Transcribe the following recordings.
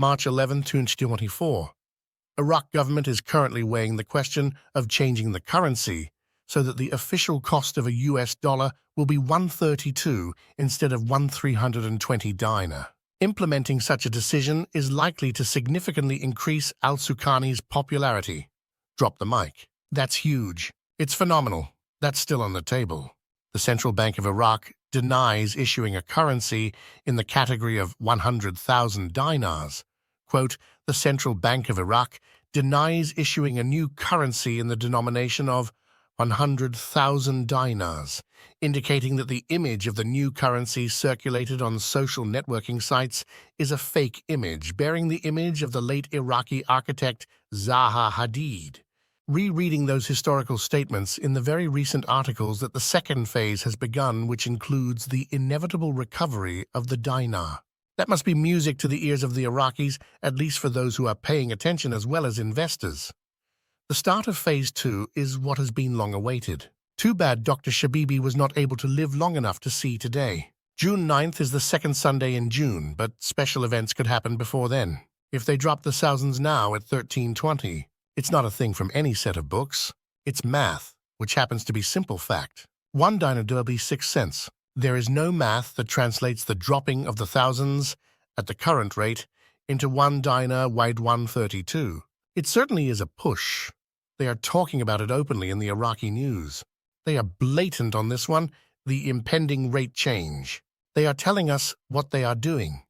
March 11, 2024. Iraq government is currently weighing the question of changing the currency so that the official cost of a US dollar will be 132 instead of 1,320 dinar. Implementing such a decision is likely to significantly increase al-Suqani's popularity. Drop the mic. That's huge. It's phenomenal. That's still on the table. The Central Bank of Iraq denies issuing a currency in the category of 100,000 dinars. Quote, the Central Bank of Iraq denies issuing a new currency in the denomination of 100,000 dinars, indicating that the image of the new currency circulated on social networking sites is a fake image bearing the image of the late Iraqi architect Zaha Hadid. Rereading those historical statements in the very recent articles that the second phase has begun, which includes the inevitable recovery of the dinar. That must be music to the ears of the Iraqis, at least for those who are paying attention as well as investors. The start of Phase 2 is what has been long awaited. Too bad Dr. Shabibi was not able to live long enough to see today. June 9th is the second Sunday in June, but special events could happen before then. If they drop the thousands now at 1320, it's not a thing from any set of books. It's math, which happens to be simple fact. 1 dinar will be 6 cents. There is no math that translates the dropping of the thousands at the current rate into 1 dinar weighed 132. It certainly is a push. They are talking about it openly in the Iraqi news. They are blatant on this one, the impending rate change. They are telling us what they are doing.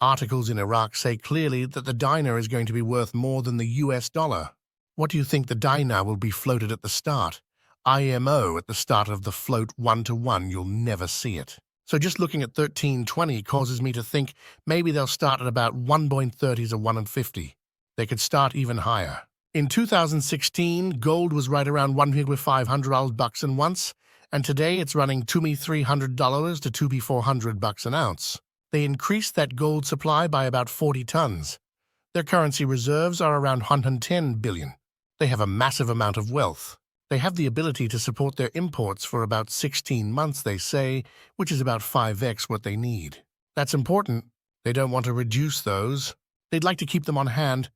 Articles in Iraq say clearly that the dinar is going to be worth more than the US dollar. What do you think the dinar will be floated at the start? IMO at the start of the float 1-to-1, you'll never see it. So just looking at 1320 causes me to think maybe they'll start at about 1.30s or 1.50. They could start even higher. In 2016, gold was right around $1,500 and once, and today it's running $2,300 to $2,400 an ounce. They increased that gold supply by about 40 tons. Their currency reserves are around 110 billion. They have a massive amount of wealth. They have the ability to support their imports for about 16 months, they say, which is about 5x what they need. That's important. They don't want to reduce those. They'd like to keep them on hand.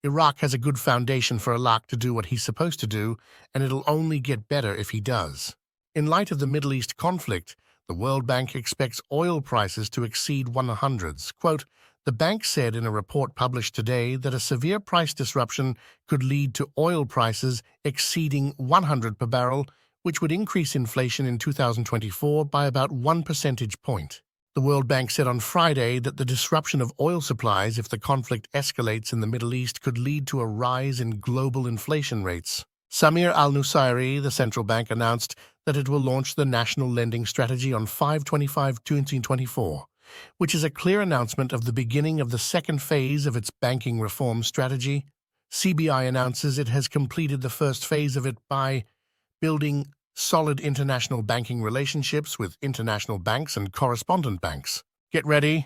Iraq has a good foundation for Iraq to do what he's supposed to do, and it'll only get better if he does. In light of the Middle East conflict, the World Bank expects oil prices to exceed 100s. Quote, the bank said in a report published today that a severe price disruption could lead to oil prices exceeding 100 per barrel, which would increase inflation in 2024 by about 1 percentage point. The World Bank said on Friday that the disruption of oil supplies if the conflict escalates in the Middle East could lead to a rise in global inflation rates. Samir al-Nusayri, the central bank, announced that it will launch the National Lending Strategy on 5/25/2024, which is a clear announcement of the beginning of the second phase of its banking reform strategy. CBI announces it has completed the first phase of it by building solid international banking relationships with international banks and correspondent banks. Get ready.